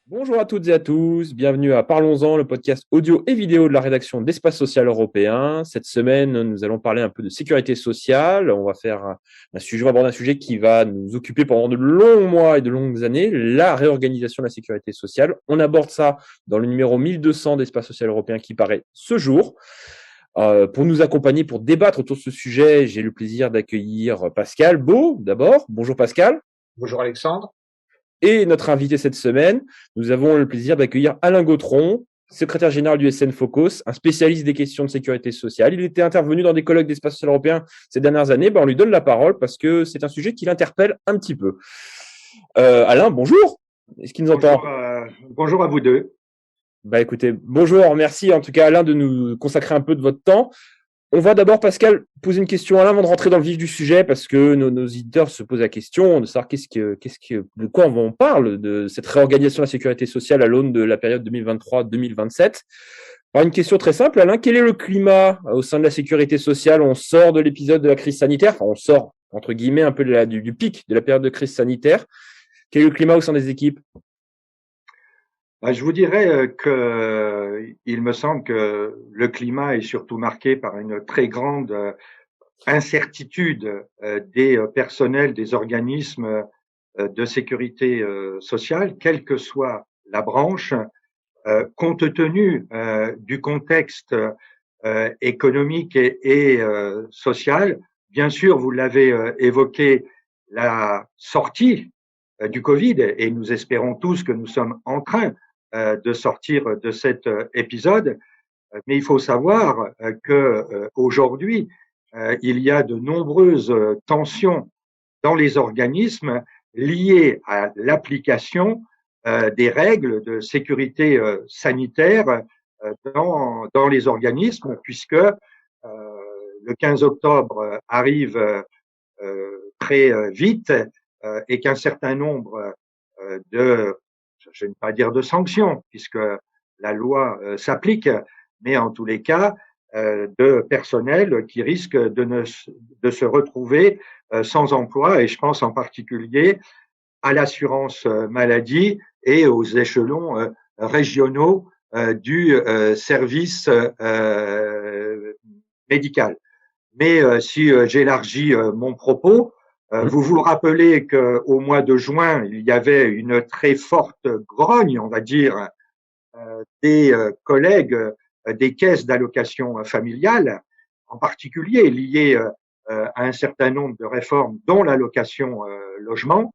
Bonjour à toutes et à tous, bienvenue à Parlons-en, le podcast audio et vidéo de la rédaction d'Espace Social Européen. Cette semaine, nous allons parler un peu de sécurité sociale. On va aborder un sujet qui va nous occuper pendant de longs mois et de longues années, la réorganisation de la sécurité sociale. On aborde ça dans le numéro 1200 d'Espace Social Européen qui paraît ce jour. Pour nous accompagner, pour débattre autour de ce sujet, j'ai le plaisir d'accueillir Pascal Beau, d'abord. Bonjour Pascal. Bonjour Alexandre. Et notre invité cette semaine, nous avons le plaisir d'accueillir Alain Gautron, secrétaire général du SN Focus, un spécialiste des questions de sécurité sociale. Il était intervenu dans des colloques d'Espace Social Européen ces dernières années. On lui donne la parole parce que c'est un sujet qui l'interpelle un petit peu. Alain, bonjour. Est-ce qu'il nous entend ? Bonjour à vous deux. Écoutez, bonjour, merci en tout cas Alain de nous consacrer un peu de votre temps. On va d'abord, Pascal, poser une question à Alain avant de rentrer dans le vif du sujet, parce que nos éditeurs se posent la question de savoir de quoi on parle de cette réorganisation de la sécurité sociale à l'aune de la période 2023-2027. Alors, une question très simple, Alain, quel est le climat au sein de la sécurité sociale ? On sort de l'épisode de la crise sanitaire, on sort, entre guillemets, un peu du pic de la période de crise sanitaire. Quel est le climat au sein des équipes ? Je vous dirais il me semble que le climat est surtout marqué par une très grande incertitude des personnels des organismes de sécurité sociale, quelle que soit la branche, compte tenu du contexte économique et social. Bien sûr, vous l'avez évoqué, la sortie du Covid, et nous espérons tous que nous sommes en train de sortir de cet épisode. Mais il faut savoir que aujourd'hui, il y a de nombreuses tensions dans les organismes liées à l'application des règles de sécurité sanitaire dans les organismes, puisque le 15 octobre arrive très vite et qu'un certain nombre je ne vais pas dire de sanctions, puisque la loi s'applique, mais en tous les cas, de personnel qui risque de se retrouver sans emploi, et je pense en particulier à l'assurance maladie et aux échelons régionaux du service médical. Mais si j'élargis mon propos, vous vous rappelez qu'au mois de juin, il y avait une très forte grogne, on va dire, des collègues des caisses d'allocation familiale, en particulier liées à un certain nombre de réformes, dont l'allocation logement,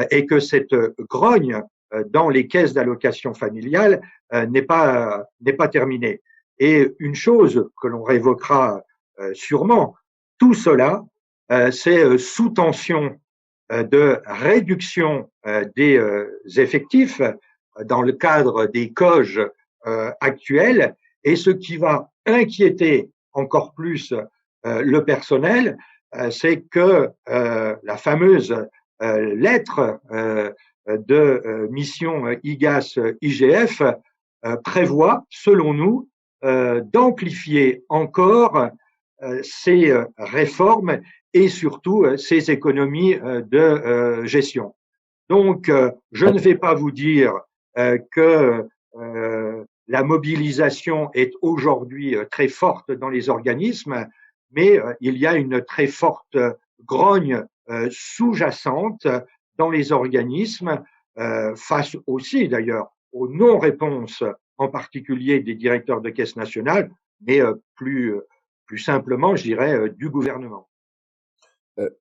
et que cette grogne dans les caisses d'allocation familiale n'est pas terminée. Et une chose que l'on révoquera sûrement, tout cela, c'est sous tension de réduction des effectifs dans le cadre des COG actuels, et ce qui va inquiéter encore plus le personnel, c'est que la fameuse lettre de mission IGAS-IGF prévoit, selon nous, d'amplifier encore ces réformes et surtout ces économies de gestion. Donc, je ne vais pas vous dire que la mobilisation est aujourd'hui très forte dans les organismes, mais il y a une très forte grogne sous-jacente dans les organismes, face aussi d'ailleurs aux non-réponses, en particulier des directeurs de caisse nationale, mais plus simplement, je dirais, du gouvernement.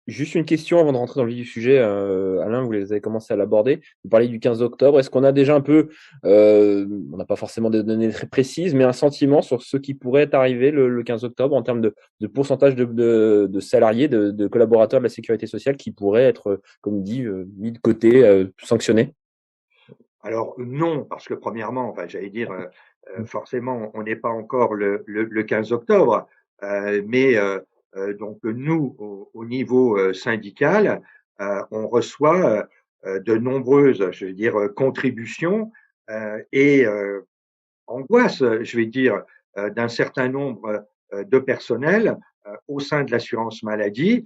Juste une question avant de rentrer dans le vif du sujet. Alain, vous avez commencé à l'aborder. Vous parlez du 15 octobre. Est-ce qu'on a déjà un peu, on n'a pas forcément des données très précises, mais un sentiment sur ce qui pourrait arriver le 15 octobre en termes de pourcentage de salariés, de collaborateurs de la sécurité sociale qui pourraient être, comme dit, mis de côté, sanctionnés ? Alors non, parce que premièrement, j'allais dire, forcément, on n'est pas encore le 15 octobre, mais donc nous, au niveau syndical, on reçoit de nombreuses, je vais dire, contributions et angoisses, je vais dire, d'un certain nombre de personnels au sein de l'assurance maladie.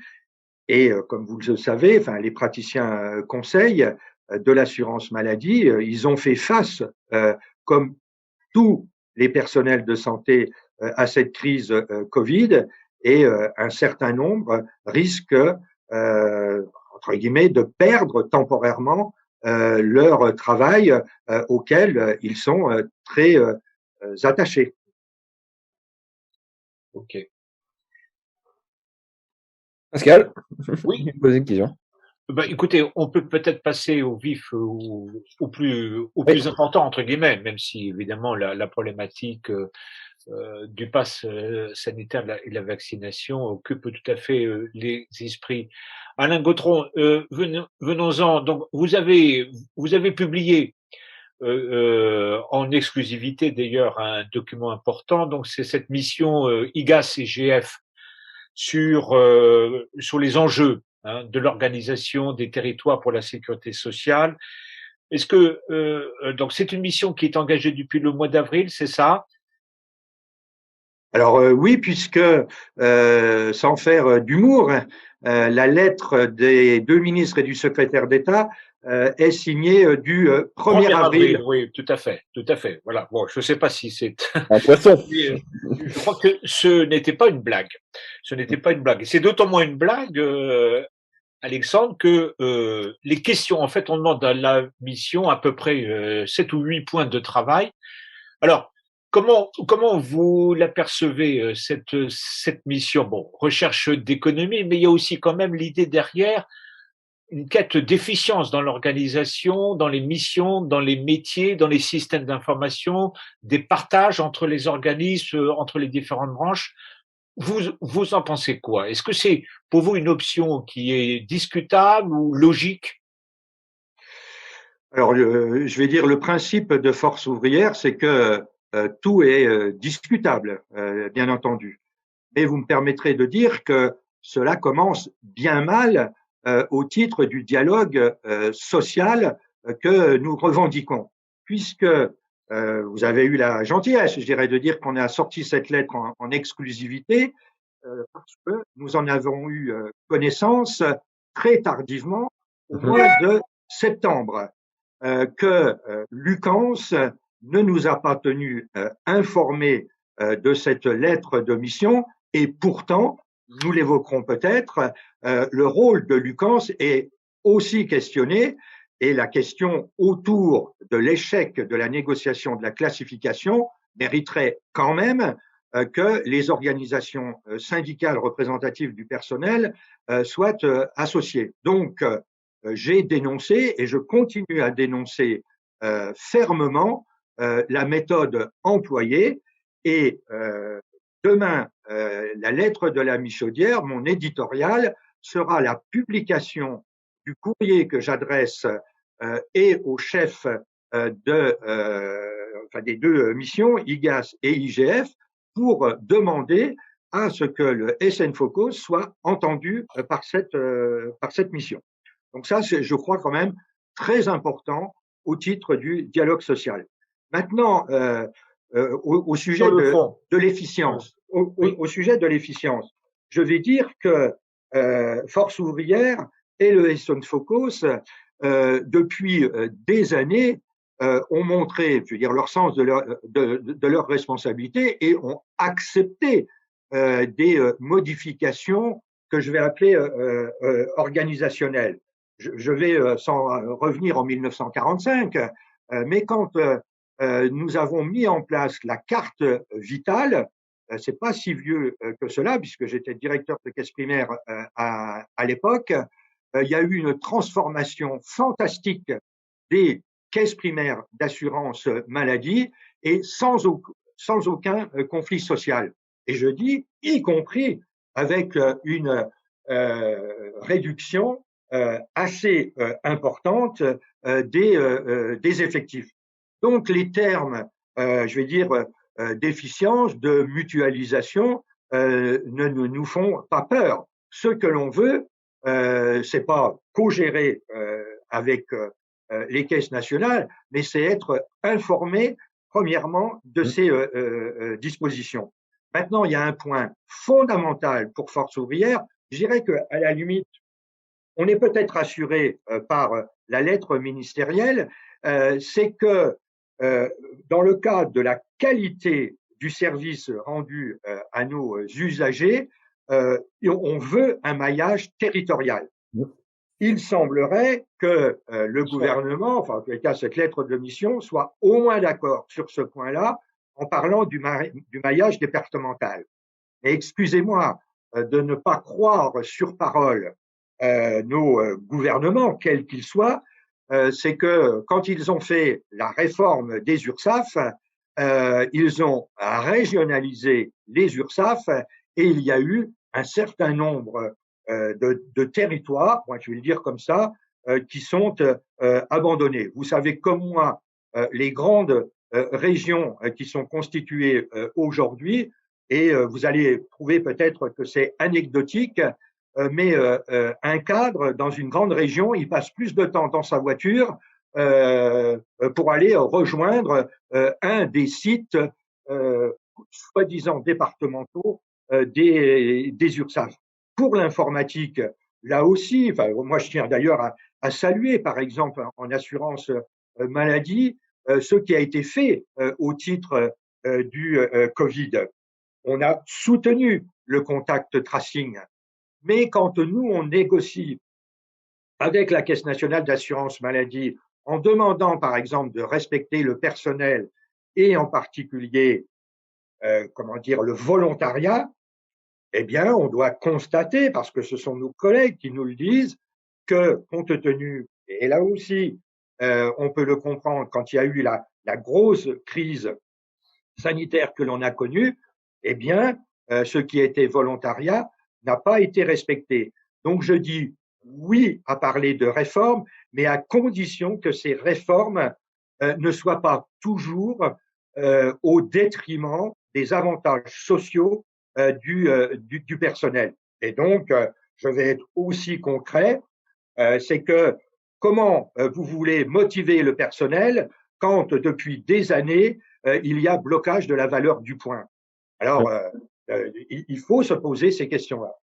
Et comme vous le savez, enfin, les praticiens conseils de l'assurance maladie, ils ont fait face, comme tous les personnels de santé, à cette crise Covid, et un certain nombre risquent, entre guillemets, de perdre temporairement leur travail auquel ils sont très attachés. Ok. Pascal, Oui. vous posez une question. Écoutez, on peut peut-être passer au vif, au plus important entre guillemets, même si évidemment la problématique du pass sanitaire et de la vaccination occupe tout à fait les esprits. Alain Gautron, venons-en. Donc, vous avez publié en exclusivité d'ailleurs un document important. Donc, c'est cette mission IGAS-IGF sur les enjeux de l'organisation des territoires pour la sécurité sociale. Est-ce que donc c'est une mission qui est engagée depuis le mois d'avril, c'est ça? Alors oui, puisque sans faire d'humour, la lettre des deux ministres et du secrétaire d'État est signée du 1er avril. Oui, tout à fait, tout à fait. Voilà. Bon, je ne sais pas si c'est Un poisson. je crois que ce n'était pas une blague. Ce n'était pas une blague. Et c'est d'autant moins une blague, Alexandre, que les questions, en fait, on demande à la mission à peu près 7 ou 8 points de travail. Alors, comment vous l'apercevez, cette mission? Bon, recherche d'économie, mais il y a aussi quand même l'idée derrière une quête d'efficience dans l'organisation, dans les missions, dans les métiers, dans les systèmes d'information, des partages entre les organismes, entre les différentes branches. Vous en pensez quoi? Est-ce que c'est pour vous une option qui est discutable ou logique? Alors, je vais dire, le principe de Force ouvrière, c'est que tout est discutable, bien entendu. Et vous me permettrez de dire que cela commence bien mal au titre du dialogue social que nous revendiquons, puisque vous avez eu la gentillesse, je dirais, de dire qu'on a sorti cette lettre en exclusivité, parce que nous en avons eu connaissance très tardivement, au mois de septembre, que Lucans ne nous a pas tenus informés de cette lettre de mission, et pourtant, nous l'évoquerons peut-être, le rôle de Lucans est aussi questionné, et la question autour de l'échec de la négociation de la classification mériterait quand même que les organisations syndicales représentatives du personnel soient associées. Donc, j'ai dénoncé et je continue à dénoncer fermement la méthode employée, et demain, la lettre de la Michaudière, mon éditorial, sera la publication du courrier que j'adresse et au chef des deux missions, IGAS et IGF, pour demander à ce que le SNFOCOS soit entendu par cette mission. Donc ça, c'est, je crois, quand même très important au titre du dialogue social. Maintenant, au sujet de l'efficience, au sujet de l'efficience, je vais dire que Force ouvrière et le SNFOCOS, depuis des années, ont montré, je veux dire, leur sens de leur responsabilité, et ont accepté des modifications que je vais appeler organisationnelles. Je vais sans revenir en 1945, mais quand nous avons mis en place la carte vitale, c'est pas si vieux que cela, puisque j'étais directeur de caisse primaire à l'époque, il y a eu une transformation fantastique des caisses primaires d'assurance maladie, et sans aucun conflit social. Et je dis, y compris avec une réduction assez importante des effectifs. Donc les termes, je vais dire, d'efficience, de mutualisation, ne nous font pas peur. Ce que l'on veut, c'est pas co-gérer avec les caisses nationales, mais c'est être informé premièrement de ces dispositions. Maintenant, il y a un point fondamental pour Force ouvrière. Je dirais qu'à la limite, on est peut-être rassuré par la lettre ministérielle, c'est que dans le cadre de la qualité du service rendu à nos usagers, on veut un maillage territorial. Il semblerait que le gouvernement, enfin en tout cas cette lettre de mission, soit au moins d'accord sur ce point-là en parlant du maillage départemental. Et excusez-moi de ne pas croire sur parole nos gouvernements, quels qu'ils soient, c'est que quand ils ont fait la réforme des URSSAF, ils ont régionalisé les URSSAF et il y a eu un certain nombre de territoires, moi je vais le dire comme ça, qui sont abandonnés. Vous savez comme moi, les grandes régions qui sont constituées aujourd'hui, et vous allez trouver peut-être que c'est anecdotique, mais un cadre dans une grande région, il passe plus de temps dans sa voiture pour aller rejoindre un des sites soi-disant départementaux des URSSAF. Pour l'informatique, là aussi, enfin, moi je tiens d'ailleurs à saluer, par exemple, en assurance maladie, ce qui a été fait au titre du Covid. On a soutenu le contact tracing. Mais quand nous, on négocie avec la Caisse nationale d'assurance maladie en demandant, par exemple, de respecter le personnel et en particulier, le volontariat, eh bien, on doit constater, parce que ce sont nos collègues qui nous le disent, que compte tenu, et là aussi, on peut le comprendre, quand il y a eu la grosse crise sanitaire que l'on a connue, eh bien, ce qui était volontariat n'a pas été respecté. Donc, je dis oui à parler de réformes, mais à condition que ces réformes ne soient pas toujours au détriment des avantages sociaux du personnel. Et donc, je vais être aussi concret, c'est que comment vous voulez motiver le personnel quand depuis des années, il y a blocage de la valeur du point. Alors, il faut se poser ces questions-là.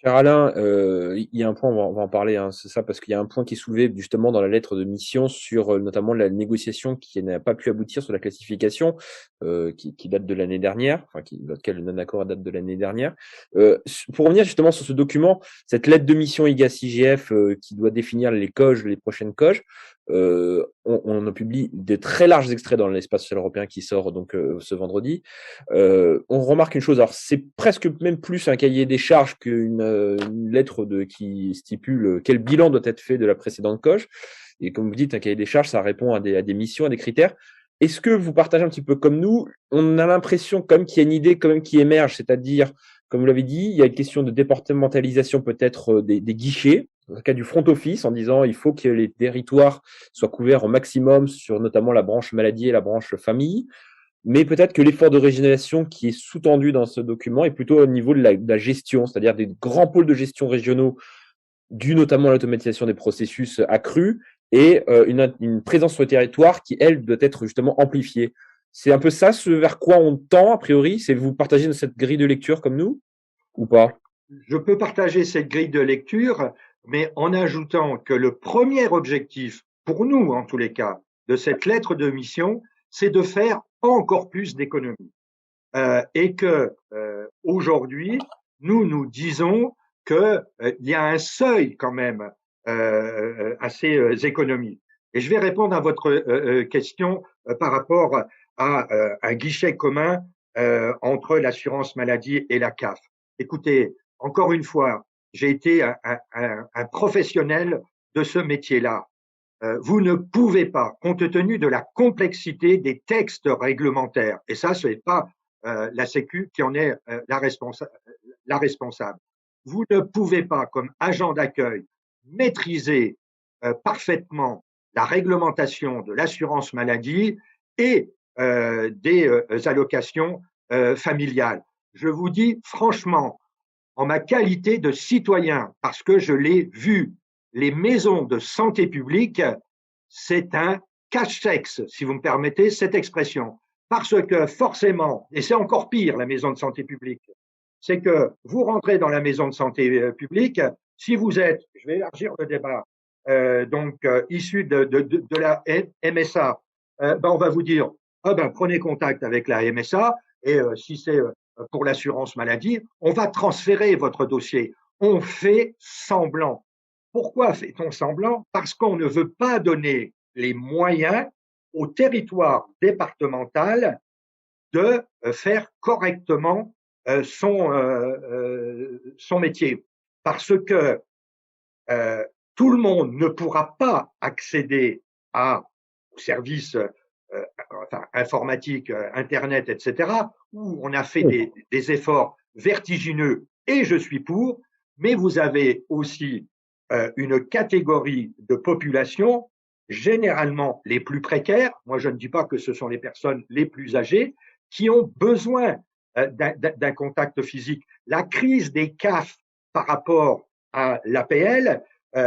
Cher Alain, il y a un point, on va en parler, hein, c'est ça, parce qu'il y a un point qui est soulevé justement dans la lettre de mission sur notamment la négociation qui n'a pas pu aboutir sur la classification, qui date de l'année dernière, enfin laquelle le non-accord date de l'année dernière. Pour revenir justement sur ce document, cette lettre de mission IGAS-IGF qui doit définir les COG, les prochaines COG, on en publie de très larges extraits dans l'espace social européen qui sort donc ce vendredi. On remarque une chose, alors c'est presque même plus un cahier des charges qu'une lettre qui stipule quel bilan doit être fait de la précédente COG. Et comme vous dites, un cahier des charges, ça répond à des missions, à des critères. Est-ce que vous partagez un petit peu comme nous? On a l'impression comme qu'il y a une idée quand même qui émerge, c'est-à-dire, comme vous l'avez dit, il y a une question de départementalisation peut-être des guichets, dans le cas du front office, en disant il faut que les territoires soient couverts au maximum sur notamment la branche maladie et la branche famille. Mais peut-être que l'effort de régionalisation qui est sous-tendu dans ce document est plutôt au niveau de la gestion, c'est-à-dire des grands pôles de gestion régionaux, dû notamment à l'automatisation des processus accrus, et une présence sur le territoire qui, elle, doit être justement amplifiée. C'est un peu ça, ce vers quoi on tend, a priori? C'est vous partagez cette grille de lecture comme nous, ou pas? Je peux partager cette grille de lecture, mais en ajoutant que le premier objectif, pour nous en tous les cas, de cette lettre de mission, c'est de faire encore plus d'économies. Et que aujourd'hui, nous disons qu'il y a un seuil quand même à ces économies. Et je vais répondre à votre question par rapport à un guichet commun entre l'assurance maladie et la CAF. Écoutez, encore une fois, j'ai été un professionnel de ce métier-là. Vous ne pouvez pas, compte tenu de la complexité des textes réglementaires, et ça, ce n'est pas la Sécu qui en est la responsable. Vous ne pouvez pas, comme agent d'accueil, maîtriser parfaitement la réglementation de l'assurance maladie et des allocations familiales. Je vous dis franchement, en ma qualité de citoyen, parce que je l'ai vu, les maisons de santé publique, c'est un cache-sexe, si vous me permettez cette expression. Parce que forcément, et c'est encore pire la maison de santé publique, c'est que vous rentrez dans la maison de santé publique, si vous êtes, je vais élargir le débat, issu de la MSA, on va vous dire, prenez contact avec la MSA et si c'est pour l'assurance maladie, on va transférer votre dossier. On fait semblant. Pourquoi fait-on semblant? Parce qu'on ne veut pas donner les moyens au territoire départemental de faire correctement son métier. Parce que tout le monde ne pourra pas accéder aux services informatiques, Internet, etc., où on a fait des efforts vertigineux, et je suis pour, mais vous avez aussi une catégorie de population, généralement les plus précaires, moi je ne dis pas que ce sont les personnes les plus âgées, qui ont besoin d'un contact physique. La crise des CAF par rapport à l'APL,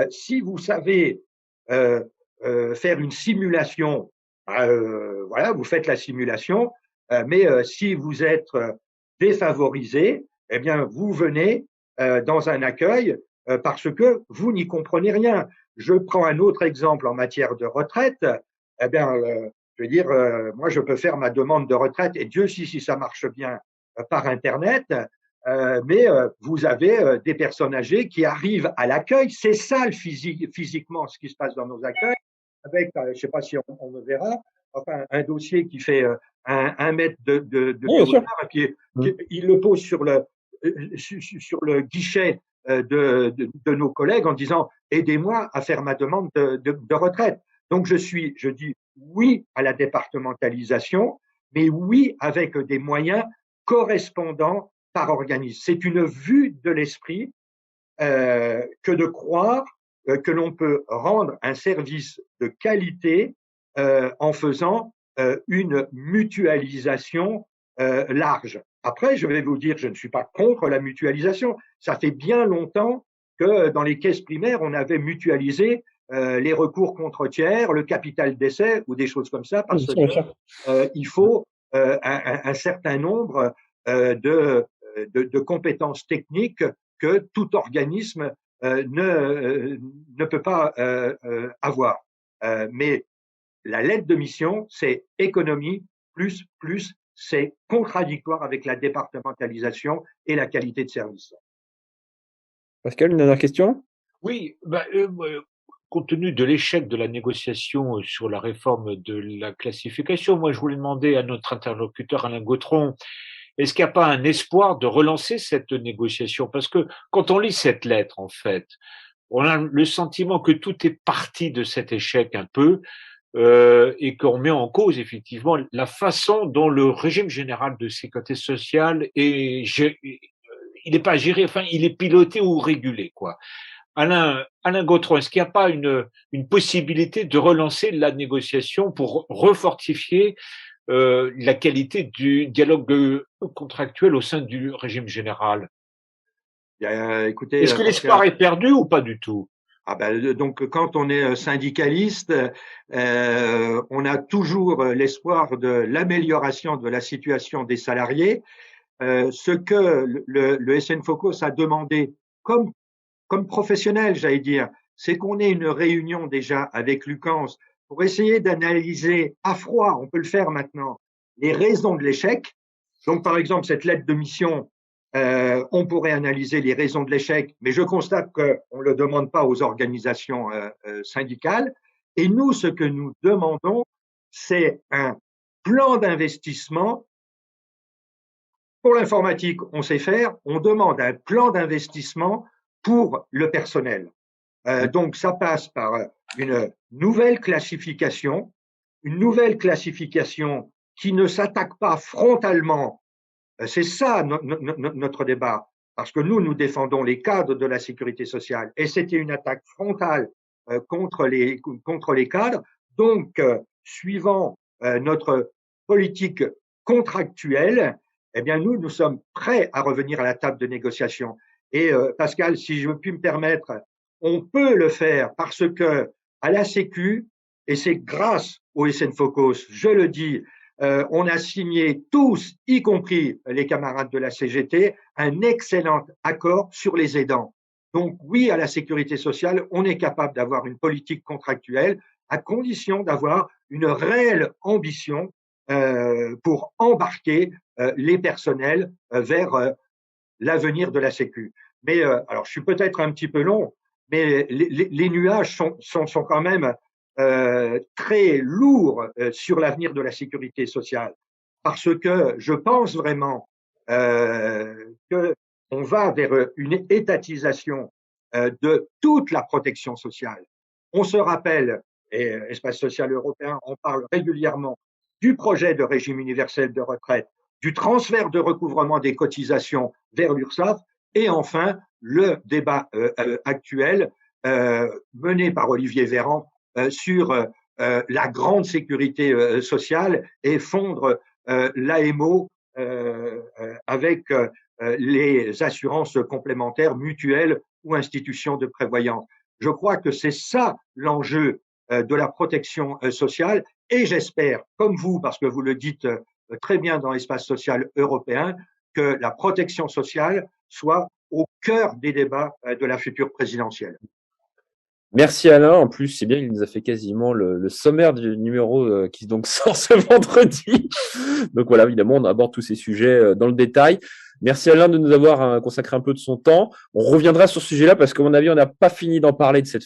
si vous savez faire une simulation, voilà, vous faites la simulation, mais si vous êtes défavorisé, eh bien vous venez dans un accueil parce que vous n'y comprenez rien. Je prends un autre exemple en matière de retraite. Eh bien, je veux dire, moi, je peux faire ma demande de retraite, et Dieu sait si ça marche bien par Internet, mais vous avez des personnes âgées qui arrivent à l'accueil. C'est ça, physiquement, ce qui se passe dans nos accueils, avec, je ne sais pas si on le verra, enfin, un dossier qui fait un mètre de hauteur, et puis il le pose sur le guichet de nos collègues en disant « aidez-moi à faire ma demande de retraite ». Donc, je dis oui à la départementalisation, mais oui avec des moyens correspondants par organisme. C'est une vue de l'esprit que de croire que l'on peut rendre un service de qualité en faisant une mutualisation large. Après, je vais vous dire, je ne suis pas contre la mutualisation. Ça fait bien longtemps que dans les caisses primaires, on avait mutualisé les recours contre tiers, le capital d'essai ou des choses comme ça, parce que il faut un certain nombre de compétences techniques que tout organisme ne peut pas avoir. Mais la lettre de mission, c'est économie plus, c'est contradictoire avec la départementalisation et la qualité de service. Pascal, une dernière question? Oui, compte tenu de l'échec de la négociation sur la réforme de la classification, moi je voulais demander à notre interlocuteur Alain Gautron, est-ce qu'il n'y a pas un espoir de relancer cette négociation? Parce que quand on lit cette lettre, en fait, on a le sentiment que tout est parti de cet échec un peu, et qu'on met en cause effectivement la façon dont le régime général de sécurité sociale il n'est pas géré, enfin il est piloté ou régulé, quoi. Alain Gautron, est-ce qu'il n'y a pas une possibilité de relancer la négociation pour refortifier la qualité du dialogue contractuel au sein du régime général? Écoutez, est-ce que l'espoir est perdu ou pas du tout? Donc, quand on est syndicaliste, on a toujours l'espoir de l'amélioration de la situation des salariés. Ce que le SN Focus a demandé comme professionnel, j'allais dire, c'est qu'on ait une réunion déjà avec Lucans pour essayer d'analyser à froid, on peut le faire maintenant, les raisons de l'échec. Donc, par exemple, cette lettre de mission, on pourrait analyser les raisons de l'échec, mais je constate qu'on ne le demande pas aux organisations syndicales. Et nous, ce que nous demandons, c'est un plan d'investissement. Pour l'informatique, on sait faire, on demande un plan d'investissement pour le personnel. Donc, ça passe par une nouvelle classification qui ne s'attaque pas frontalement. C'est ça notre débat, parce que nous défendons les cadres de la sécurité sociale, et c'était une attaque frontale contre les cadres. Donc, suivant notre politique contractuelle, eh bien nous sommes prêts à revenir à la table de négociation. Et Pascal, si je puis me permettre, on peut le faire parce que à la Sécu, et c'est grâce au SN Focus, je le dis, on a signé tous, y compris les camarades de la CGT, un excellent accord sur les aidants. Donc oui, à la sécurité sociale, on est capable d'avoir une politique contractuelle à condition d'avoir une réelle ambition pour embarquer les personnels vers l'avenir de la Sécu. Mais alors, je suis peut-être un petit peu long, mais les nuages sont quand même très lourds sur l'avenir de la sécurité sociale, parce que je pense vraiment que on va vers une étatisation de toute la protection sociale. On se rappelle, et Espace social européen en parle régulièrement, du projet de régime universel de retraite, du transfert de recouvrement des cotisations vers l'URSSAF, et enfin le débat actuel mené par Olivier Véran sur la grande sécurité sociale et fondre l'AMO avec les assurances complémentaires mutuelles ou institutions de prévoyance. Je crois que c'est ça l'enjeu de la protection sociale, et j'espère, comme vous, parce que vous le dites très bien dans l'espace social européen, que la protection sociale soit au cœur des débats de la future présidentielle. Merci Alain. En plus, c'est bien, il nous a fait quasiment le sommaire du numéro qui donc sort ce vendredi. Donc voilà, évidemment, on aborde tous ces sujets dans le détail. Merci Alain de nous avoir consacré un peu de son temps. On reviendra sur ce sujet-là parce qu'à mon avis, on n'a pas fini d'en parler de cette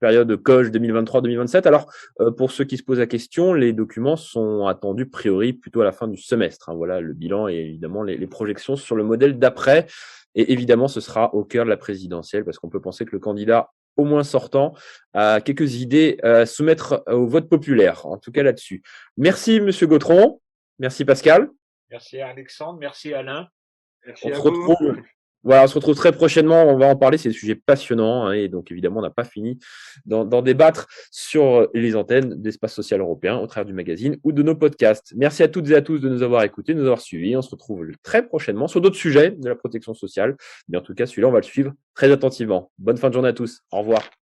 période de COJ 2023-2027. Alors, pour ceux qui se posent la question, les documents sont attendus a priori plutôt à la fin du semestre. Hein. Voilà, le bilan et évidemment les projections sur le modèle d'après. Et évidemment, ce sera au cœur de la présidentielle parce qu'on peut penser que le candidat au moins sortant, quelques idées à soumettre au vote populaire, en tout cas là-dessus. Merci, Monsieur Gautron. Merci, Pascal. Merci, Alexandre. Merci, Alain. Merci on se retrouve très prochainement. On va en parler. C'est des sujets passionnants. Hein, et donc, évidemment, on n'a pas fini d'en débattre sur les antennes d'Espace Social Européen au travers du magazine ou de nos podcasts. Merci à toutes et à tous de nous avoir écoutés, de nous avoir suivis. On se retrouve très prochainement sur d'autres sujets de la protection sociale. Mais en tout cas, celui-là, on va le suivre très attentivement. Bonne fin de journée à tous. Au revoir.